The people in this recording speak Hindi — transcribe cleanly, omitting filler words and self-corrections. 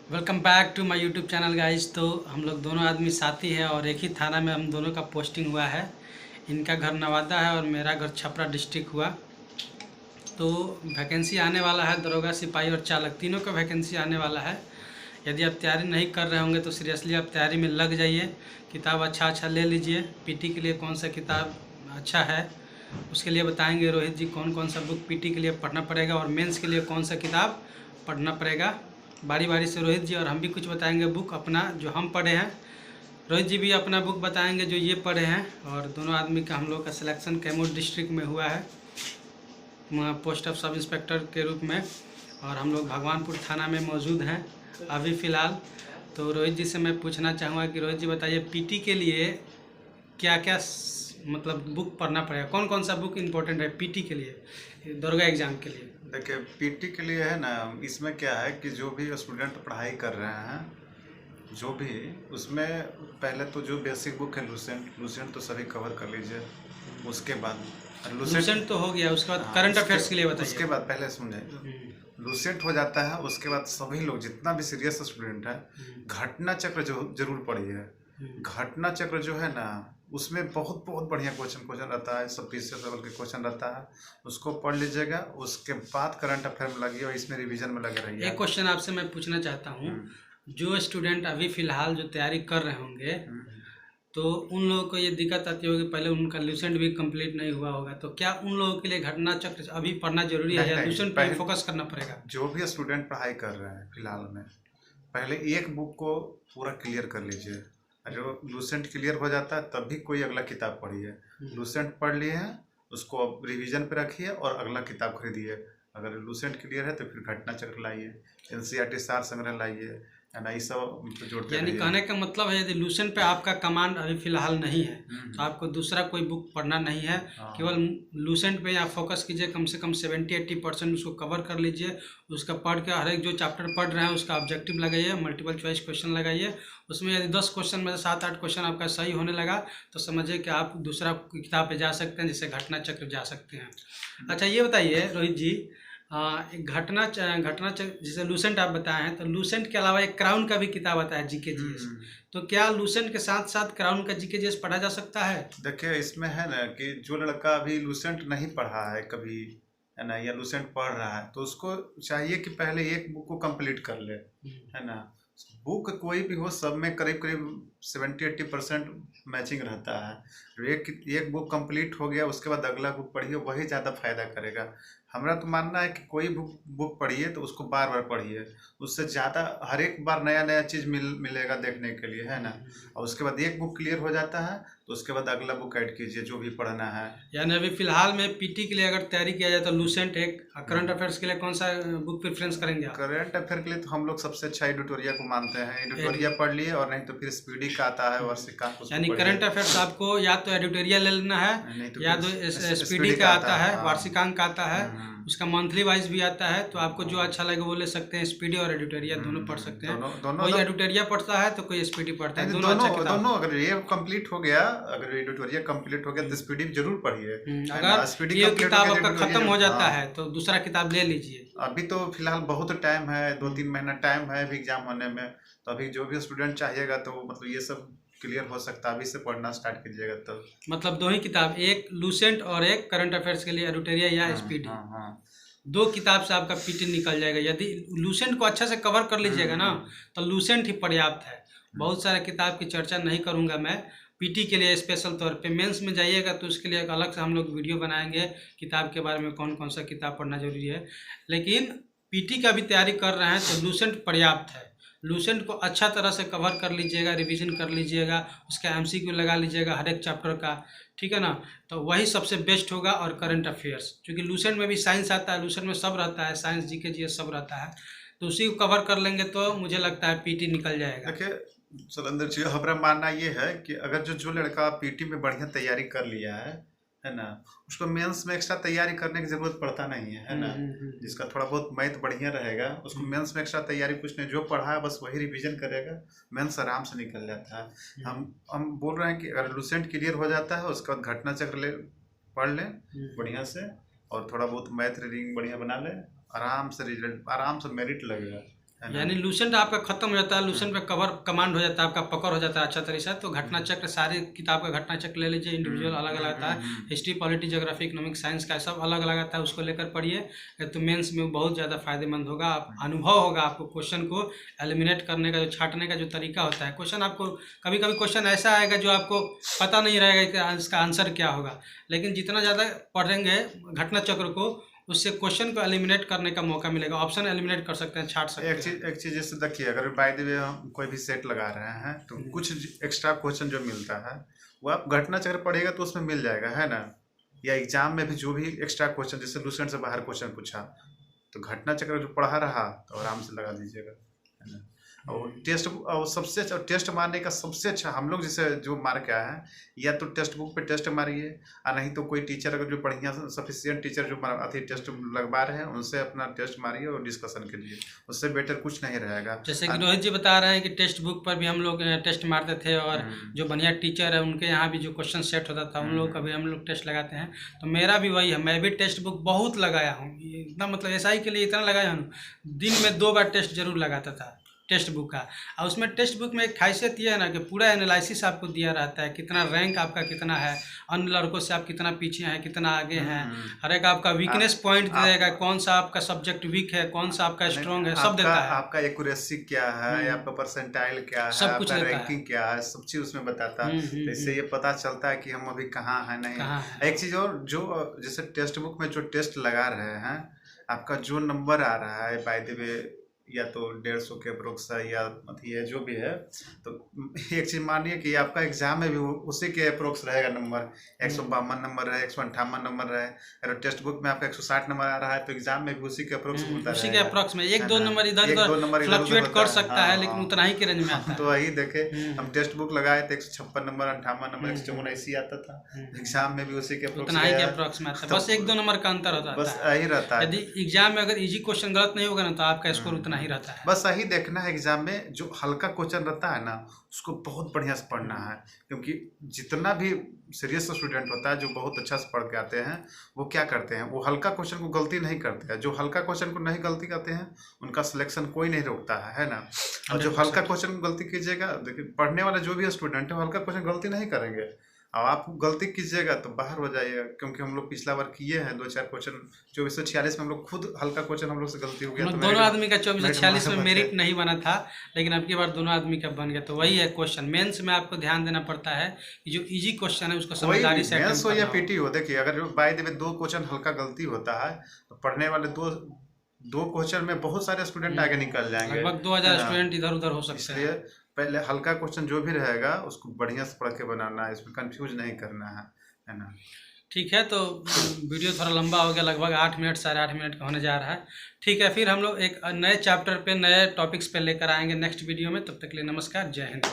Welcome back to my YouTube channel guys. तो हम लोग दोनों आदमी साथी हैं और एक ही थाना में हम दोनों का पोस्टिंग हुआ है। इनका घर नवादा है और मेरा घर छपरा डिस्ट्रिक्ट हुआ। तो वैकेंसी आने वाला है, दरोगा, सिपाही और चालक तीनों का वैकेंसी आने वाला है। यदि आप तैयारी नहीं कर रहे होंगे तो सीरियसली आप तैयारी में लग जाइए। किताब अच्छा ले लीजिए। पीटी के लिए कौन सा किताब अच्छा है उसके लिए बताएंगे रोहित जी। कौन कौन सा बुक पीटी के लिए पढ़ना पड़ेगा और मेंस के लिए कौन सा किताब पढ़ना पड़ेगा, बारी बारी से रोहित जी और हम भी कुछ बताएंगे बुक अपना जो हम पढ़े हैं। रोहित जी भी अपना बुक बताएंगे जो ये पढ़े हैं। और दोनों आदमी का हम लोग का सिलेक्शन कैमूर डिस्ट्रिक्ट में हुआ है, पोस्ट ऑफ सब इंस्पेक्टर के रूप में। और हम लोग भगवानपुर थाना में मौजूद हैं अभी फ़िलहाल। तो रोहित जी से मैं पूछना चाहूँगा कि रोहित जी बताइए पीटी के लिए क्या क्या मतलब बुक पढ़ना पड़ेगा, कौन कौन सा बुक इम्पोर्टेंट है पीटी के लिए, दरोगा एग्ज़ाम के लिए। देखिए, पीटी के लिए है ना, इसमें क्या है कि जो भी स्टूडेंट पढ़ाई कर रहे हैं, जो भी उसमें पहले तो जो बेसिक बुक है लूसेंट तो सभी कवर कर लीजिए। उसके बाद लूसेंट तो हो गया, उसके बाद हाँ, करंट अफेयर्स के लिए बताइए। उसके बाद पहले समझे, लूसेंट हो जाता है। उसके बाद सभी लोग जितना भी सीरियस स्टूडेंट है, घटना चक्र जो जरूर पढ़िए। घटना चक्र जो है ना, उसमें बहुत बहुत बढ़िया क्वेश्चन रहता है, सब प्रीवियस लेवल के क्वेश्चन रहता है, उसको पढ़ लीजिएगा। उसके बाद करंट अफेयर में लगिए और इसमें रिवीजन में लगे रहिए। एक क्वेश्चन आपसे मैं पूछना चाहता हूँ, जो स्टूडेंट अभी फ़िलहाल जो तैयारी कर रहे होंगे तो उन लोगों को ये दिक्कत आती होगी, पहले उनका लूसेंट भी कंप्लीट नहीं हुआ होगा, तो क्या उन लोगों के लिए घटना चक्र अभी पढ़ना जरूरी है या लूसेंट पे फोकस करना पड़ेगा? जो भी स्टूडेंट पढ़ाई कर रहे हैं फिलहाल में, पहले एक बुक को पूरा क्लियर कर लीजिए। जो लूसेंट क्लियर हो जाता है तब भी कोई अगला किताब पढ़िए। लूसेंट पढ़ लिए हैं, उसको अब रिवीजन पे रखिए और अगला किताब खरीदिए। अगर लूसेंट क्लियर है तो फिर घटना चक्र लाइए, एनसीईआरटी सार संग्रह लाइए, है ना, ये सब जोड़ते यानी कहने का मतलब है यदि लूसेंट पे आपका कमांड अभी फिलहाल नहीं है तो आपको दूसरा कोई बुक पढ़ना नहीं है। केवल लूसेंट पे आप फोकस कीजिए, कम से कम 70-80% उसको कवर कर लीजिए। उसका पढ़ के हर एक जो चैप्टर पढ़ रहे हैं उसका ऑब्जेक्टिव लगाइए, मल्टीपल चॉइस क्वेश्चन लगाइए। उसमें यदि 10 क्वेश्चन में से 7-8 क्वेश्चन आपका सही होने लगा तो समझिए कि आप दूसरा किताब पे जा सकते हैं, जिससे घटना चक्र जा सकते हैं। अच्छा ये बताइए रोहित जी, एक घटना जैसे लूसेंट आप बताए हैं, तो लूसेंट के अलावा एक क्राउन का भी किताब आता है जीके जीएस, तो क्या लूसेंट के साथ साथ क्राउन का जीके जीएस पढ़ा जा सकता है? देखिए, इसमें है ना कि जो लड़का अभी लूसेंट नहीं पढ़ा है कभी, है ना, या लूसेंट पढ़ रहा है, तो उसको चाहिए कि पहले एक बुक को कंप्लीट कर ले, है ना। बुक कोई भी हो, सब में करीब करीब 70-80% मैचिंग रहता है। एक बुक कंप्लीट हो गया, उसके बाद अगला बुक पढ़िए, वही ज़्यादा फायदा करेगा। हमारा तो मानना है कि कोई बुक पढ़िए तो उसको बार बार पढ़िए, उससे ज़्यादा हर एक बार नया नया चीज़ मिलेगा देखने के लिए, है ना। और उसके बाद एक बुक क्लियर हो जाता है तो उसके बाद अगला बुक ऐड कीजिए जो भी पढ़ना है। यानी अभी फिलहाल में पीटी के लिए अगर तैयारी किया जाए तो लूसेंट एक, करंट अफेयर्स के लिए कौन सा बुक प्रेफरेंस करेंगे आप? करंट अफेयर के लिए तो हम लोग सबसे अच्छा एडिटोरिया को मानते हैं। एडिटोरिया पढ़ लिए, और नहीं तो फिर स्पीडी का आता है वार्षिकांक, यानी करंट अफेयर्स आपको या तो एडिटोरियल ले लेना है या तो स्पीडी का आता है, वार्षिकांक आता है, उसका मंथली वाइज भी आता है। तो आपको जो अच्छा लगे वो ले सकते हैं। स्पीडी और एडिटोरिया दोनों पढ़ सकते हैं। कोई एडिटोरिया पढ़ता है तो कोई स्पीडी पढ़ता है, दोनों अच्छा किताब। दोनों अगर ये कंप्लीट हो गया, अगर एडिटोरिया कंप्लीट हो गया तो स्पीडी जरूर पढ़िए। अगर ये किताब आपका खत्म हो जाता है तो दूसरा किताब ले लीजिए। अभी तो फिलहाल बहुत टाइम है, 2-3 महीना टाइम है अभी एग्जाम होने में। तो अभी जो भी स्टूडेंट चाहिएगा तो मतलब ये सब क्लियर हो सकता है, अभी से पढ़ना स्टार्ट कीजिएगा तो। मतलब दो ही किताब, एक लूसेंट और एक करंट अफेयर्स के लिए एडिटोरिया या स्पीडी, दो किताब से आपका पीटी निकल जाएगा। यदि लूसेंट को अच्छा से कवर कर लीजिएगा ना तो लूसेंट ही पर्याप्त है। बहुत सारे किताब की चर्चा नहीं करूंगा मैं। पीटी के लिए स्पेशल तौर पे मेंस में जाइएगा तो उसके लिए अलग से हम लोग वीडियो बनाएंगे किताब के बारे में, कौन कौन सा किताब पढ़ना जरूरी है। लेकिन पीटी का भी तैयारी कर रहे हैं तो लूसेंट पर्याप्त है। लूसेंट को अच्छा तरह से कवर कर लीजिएगा, रिवीजन कर लीजिएगा, उसका एमसीक्यू लगा लीजिएगा हर एक चैप्टर का, ठीक है ना। तो वही सबसे बेस्ट होगा। और करंट अफेयर्स, क्योंकि लूसेंट में भी साइंस आता है, लूसेंट में सब रहता है, साइंस जीके जीएस सब रहता है, तो उसी को कवर कर लेंगे तो मुझे लगता है पीटी निकल जाएगा। देखिए सुरेंद्र जी, हमारा मानना ये है कि अगर जो लड़का पीटी में बढ़िया तैयारी कर लिया है ना, उसको मेंस में एक्स्ट्रा तैयारी करने की जरूरत पड़ता नहीं है ना। जिसका थोड़ा बहुत मैथ बढ़िया रहेगा उसको मेंस में एक्स्ट्रा तैयारी कुछ नहीं, जो पढ़ा है बस वही रिवीजन करेगा, मेंस आराम से निकल जाता है। हम बोल रहे हैं कि अगर लूसेंट क्लियर हो जाता है उसके बाद घटना चक्र पढ़ लें बढ़िया से, और थोड़ा बहुत मैथ रीडिंग बढ़िया बना ले, आराम से रिजल्ट, आराम से मेरिट लगेगा। है ना। यानी लूसेंट आपका खत्म हो जाता है, लूसेंट पे कवर कमांड हो जाता है, आपका पकड़ हो जाता है अच्छा तरीके से। तो घटना चक्र सारी किताब का घटना चक्र ले लीजिए, इंडिविजुअल अलग अलग आता है, history polity geography economics science का सब अलग अलग आता है, उसको लेकर पढ़िए तो मेंस में बहुत ज़्यादा फायदेमंद होगा। आप अनुभव होगा आपको क्वेश्चन को एलिमिनेट करने का, जो छांटने का जो तरीका होता है। क्वेश्चन आपको कभी कभी क्वेश्चन ऐसा आएगा जो आपको पता नहीं रहेगा कि इसका आंसर क्या होगा, लेकिन जितना ज़्यादा पढ़ेंगे घटना चक्र को, उससे क्वेश्चन को एलिमिनेट करने का मौका मिलेगा। ऑप्शन एलिमिनेट कर सकते हैं, छाट सकते हैं। एक चीज जैसे देखिए, अगर बाय द वे हम कोई भी सेट लगा रहे हैं तो कुछ एक्स्ट्रा क्वेश्चन जो मिलता है वो आप घटना चक्र पढ़ेगा तो उसमें मिल जाएगा, है ना। या एग्जाम में भी जो भी एक्स्ट्रा क्वेश्चन, जैसे लूसेंट से बाहर क्वेश्चन पूछा तो घटना चक्र जो पढ़ा रहा तो आराम से लगा दीजिएगा, है ना। और टेस्ट, और सबसे अच्छा टेस्ट मारने का सबसे अच्छा हम लोग जैसे जो मार के आए हैं, या तो टेक्स्ट बुक पे टेस्ट मारिए, और नहीं तो कोई टीचर अगर जो बढ़िया सफिशिएंट टीचर जो अथी टेस्ट लगवा रहे हैं उनसे अपना टेस्ट मारिए और डिस्कशन के लिए, उससे बेटर कुछ नहीं रहेगा। जैसे कि रोहित जी बता रहे हैं कि टेक्स्ट बुक पर भी हम लोग टेस्ट मारते थे, और जो बढ़िया टीचर है उनके यहाँ भी जो क्वेश्चन सेट होता था उन लोग का भी हम लोग टेस्ट लगाते हैं। तो मेरा भी वही है, मैं भी टेक्स्ट बुक बहुत लगाया हूँ, इतना मतलब एसआई के लिए इतना लगाया हूँ, दिन में 2 बार टेस्ट जरूर लगाता था टेक्स्ट बुक का। और उसमें टेक्स्ट बुक में एक खासियत ये है ना कि पूरा एनालिसिस आपको दिया रहता है, कितना रैंक आपका कितना है, अन्य लड़कों से आप कितना पीछे हैं, कितना आगे हैं, हर एक आपका वीकनेस पॉइंट देगा, कौन सा आपका सब्जेक्ट वीक है, कौन सा आपका स्ट्रॉन्ग है, सब देता है। आपका एक्यूरेसी क्या है, आपका परसेंटाइल क्या है, सब कुछ आपका देता रैंकिंग क्या है, सब चीज उसमें बताता है। तो इससे ये पता चलता है कि हम अभी कहाँ हैं, नहीं। एक चीज और, जो जैसे टेक्स्ट बुक में जो टेस्ट लगा रहे हैं, आपका जो नंबर आ रहा है बाय द वे, या तो 150 के अप्रोक्स है या अथी है जो भी है, तो एक चीज मानिए कि आपका एग्जाम में भी उसी के अप्रोक्स रहेगा नंबर, 152 नंबर है, 158 नंबर है। अगर टेक्स्ट बुक में आपका 160 नंबर आ रहा है तो एग्जाम में भी उसी के अप्रोक्स मिलता है, उसी के अप्रोक्स में 1-2 नंबर इधर उधर फ्लक्चुएट कर सकता है, लेकिन उतना ही के रेंज में आता है। तो वही देखे, हम टेक्स्ट बुक लगाए थे 156 नंबर, 58 नंबर, 154 ऐसी आता था, एग्जाम में भी उसी के उतना ही के अप्रोक्स में आता है, बस 1-2 नंबर का अंतर होता है, बस यही रहता है। यदि एग्जाम में अगर इजी क्वेश्चन गलत नहीं होगा ना तो आपका स्कोर उतना ही रहता है। बस यही देखना है, एग्जाम में जो हल्का क्वेश्चन रहता है ना उसको बहुत बढ़िया से पढ़ना है, क्योंकि जितना भी सीरियस स्टूडेंट होता है जो बहुत अच्छा से पढ़ के आते हैं, वो क्या करते हैं, वो हल्का क्वेश्चन को गलती नहीं करते हैं। जो हल्का क्वेश्चन को नहीं गलती करते हैं उनका सिलेक्शन कोई नहीं रोकता है ना। और जो हल्का क्वेश्चन को गलती कीजिएगा, देखिए पढ़ने वाला जो भी स्टूडेंट है वो हल्का क्वेश्चन गलती नहीं करेंगे, अब आप गलती कीजिएगा तो बाहर हो जाइएगा। क्योंकि हम लोग पिछला बार किए हैं 2-4 क्वेश्चन 2446 में हम लोग खुद हल्का क्वेश्चन हम लोग से गलती हो गया, तो दोनों आदमी का 2446 में मेरिट नहीं बना था, लेकिन अब की बार दोनों आदमी का बन गया। तो वही है क्वेश्चन, मेंस में आपको ध्यान देना पड़ता है कि जो इजी क्वेश्चन है उसको समझदारी से मेंस हो या पीटी हो, देखिए अगर बाय द वे 2 क्वेश्चन हल्का गलती होता है तो पढ़ने वाले दो क्वेश्चन में बहुत सारे स्टूडेंट आगे निकल जाएंगे, लगभग 2000 स्टूडेंट इधर उधर हो सकते हैं। इसलिए पहले हल्का क्वेश्चन जो भी रहेगा उसको बढ़िया से पढ़ के बनाना है, इसमें कंफ्यूज नहीं करना है ना। ठीक है, तो वीडियो थोड़ा लंबा हो गया, लगभग 8 मिनट 8.5 मिनट का होने जा रहा है। ठीक है, फिर हम लोग एक नए चैप्टर पे नए टॉपिक्स पे लेकर आएंगे नेक्स्ट वीडियो में। तब तक के लिए नमस्कार, जय हिंद।